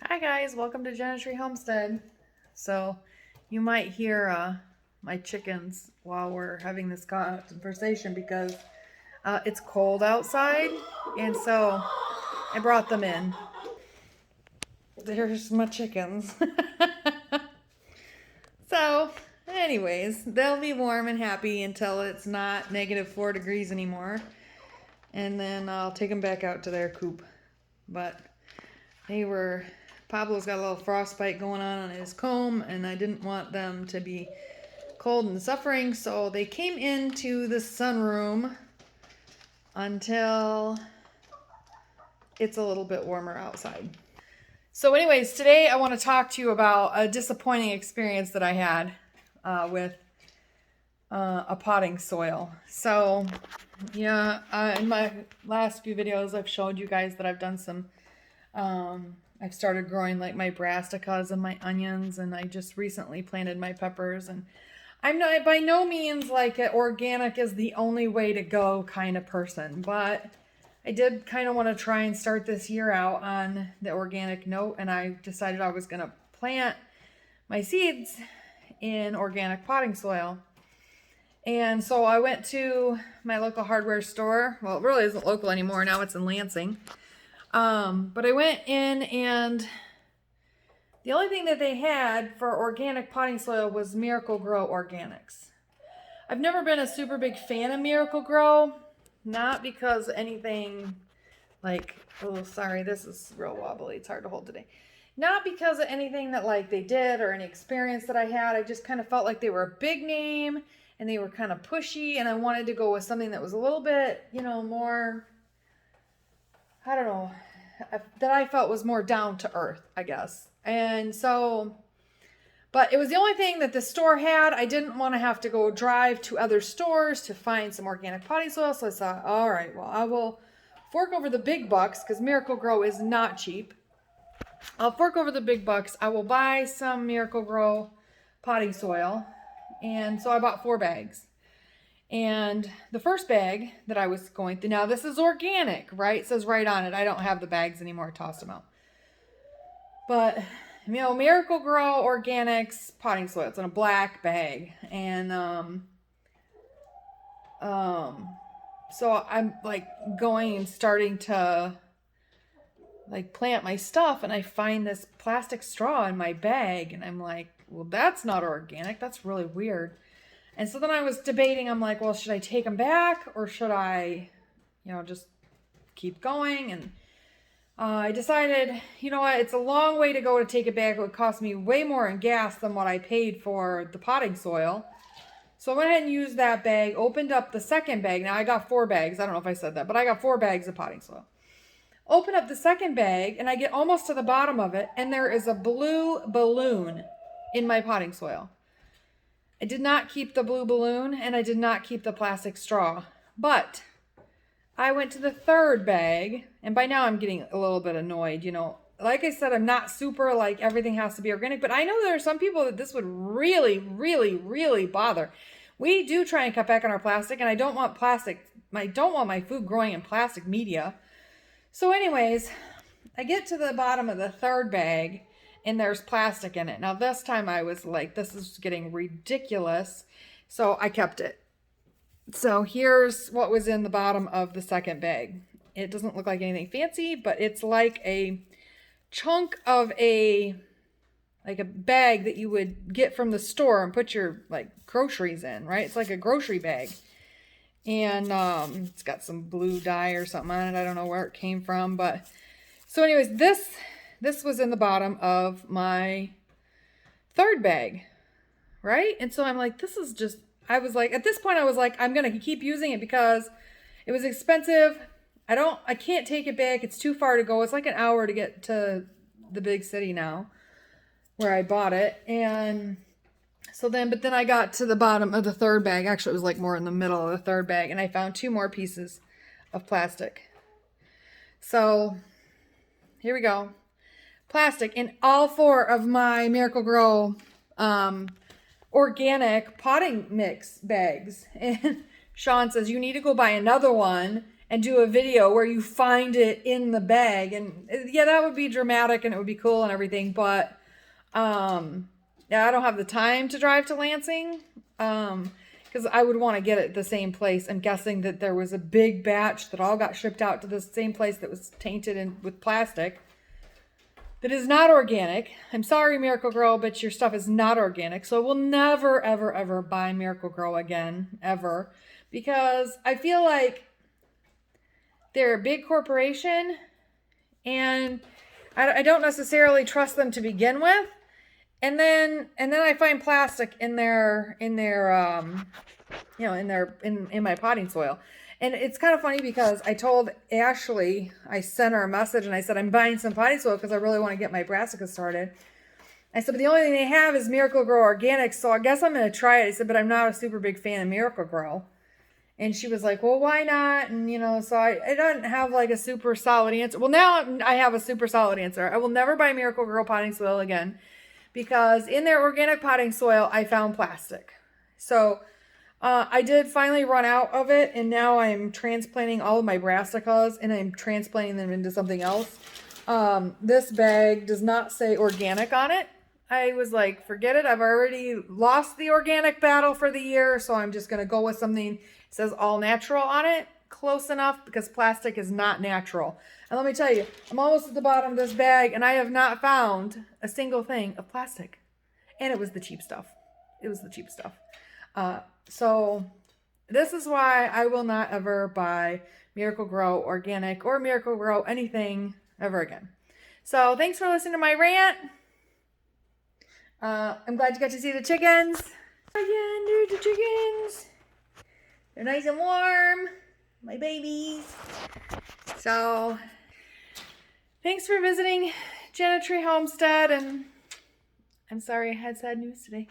Hi guys, welcome to Genetry Homestead. So you might hear my chickens while we're having this conversation because it's cold outside, and so I brought them in. There's my chickens. So anyways, they'll be warm and happy until it's not -4 degrees anymore, and then I'll take them back out to their coop. But Pablo's got a little frostbite going on his comb, and I didn't want them to be cold and suffering, so they came into the sunroom until it's a little bit warmer outside. So anyways, today I want to talk to you about a disappointing experience that I had with a potting soil. So yeah, in my last few videos I've showed you guys that I've done some I've started growing like my brassicas and my onions, and I just recently planted my peppers. And I'm not by no means like organic is the only way to go kind of person, but I did kind of want to try and start this year out on the organic note, and I decided I was going to plant my seeds in organic potting soil. And so I went to my local hardware store. Well, it really isn't local anymore. Now it's in Lansing. But I went in, and the only thing that they had for organic potting soil was Miracle-Gro Organics. I've never been a super big fan of Miracle-Gro, not because anything like, oh, sorry, this is real wobbly. It's hard to hold today. Not because of anything that like they did or any experience that I had. I just kind of felt like they were a big name and they were kind of pushy, and I wanted to go with something that was a little bit, more, I don't know, that I felt was more down to earth, I guess. And so, but it was the only thing that the store had. I didn't want to have to go drive to other stores to find some organic potting soil. So I thought, all right, well, I will fork over the big bucks because Miracle-Gro is not cheap. I'll fork over the big bucks. I will buy some Miracle-Gro potting soil. And so I bought 4 bags. And the first bag that I was going through, now this is organic, right? It says right on it. I don't have the bags anymore. I tossed them out. But, Miracle-Gro Organics potting soil. It's in a black bag. And, so I'm like going and starting to like plant my stuff, and I find this plastic straw in my bag, and I'm like, well, that's not organic. That's really weird. And so then I was debating, I'm like, well, should I take them back or should I, just keep going? And I decided, you know what, it's a long way to go to take it back. It would cost me way more in gas than what I paid for the potting soil. So I went ahead and used that bag, opened up the second bag. Now I got 4 bags. I don't know if I said that, but I got 4 bags of potting soil. Open up the second bag, and I get almost to the bottom of it, and there is a blue balloon in my potting soil. I did not keep the blue balloon, and I did not keep the plastic straw. But I went to the third bag, and by now I'm getting a little bit annoyed. Like I said, I'm not super like everything has to be organic, but I know there are some people that this would really, really, really bother. We do try and cut back on our plastic, and I don't want my food growing in plastic media. So anyways, I get to the bottom of the third bag, and there's plastic in it. Now this time I was like, this is getting ridiculous. So I kept it. So here's what was in the bottom of the second bag. It doesn't look like anything fancy, but it's like a chunk of a bag that you would get from the store and put your like groceries in, right? It's like a grocery bag. And it's got some blue dye or something on it. I don't know where it came from, but so anyways, this was in the bottom of my third bag, right? And so I'm like, I was like, at this point I was like, I'm going to keep using it because it was expensive. I can't take it back. It's too far to go. It's like an hour to get to the big city now where I bought it. And but then I got to the bottom of the third bag. Actually, it was like more in the middle of the third bag, and I found 2 more pieces of plastic. So here we go. Plastic in all 4 of my Miracle-Gro organic potting mix bags. And Sean says, you need to go buy another one and do a video where you find it in the bag. And yeah, that would be dramatic and it would be cool and everything. But yeah, I don't have the time to drive to Lansing because I would want to get it at the same place. I'm guessing that there was a big batch that all got shipped out to the same place that was tainted with plastic. That is not organic. I'm sorry, Miracle Grow, but your stuff is not organic. So we'll never, ever, ever buy Miracle Grow again, ever. Because I feel like they're a big corporation and I don't necessarily trust them to begin with. And then I find plastic in their in my potting soil. And it's kind of funny because I told Ashley, I sent her a message and I said, I'm buying some potting soil because I really want to get my brassica started. I said, but the only thing they have is Miracle Grow Organic, so I guess I'm going to try it. I said, but I'm not a super big fan of Miracle Grow. And she was like, well, why not? And, so I don't have like a super solid answer. Well, now I have a super solid answer. I will never buy Miracle Grow potting soil again because in their organic potting soil, I found plastic. So I did finally run out of it, and now I'm transplanting all of my brassicas, and I'm transplanting them into something else. This bag does not say organic on it. I was like, forget it. I've already lost the organic battle for the year, so I'm just going to go with something that says all natural on it. Close enough because plastic is not natural. And let me tell you, I'm almost at the bottom of this bag, and I have not found a single thing of plastic. And it was the cheap stuff. So this is why I will not ever buy Miracle Grow Organic or Miracle Grow anything ever again. So thanks for listening to my rant. I'm glad you got to see the chickens. Again, there's the chickens. They're nice and warm. My babies. So thanks for visiting Genetry Homestead, and I'm sorry I had sad news today.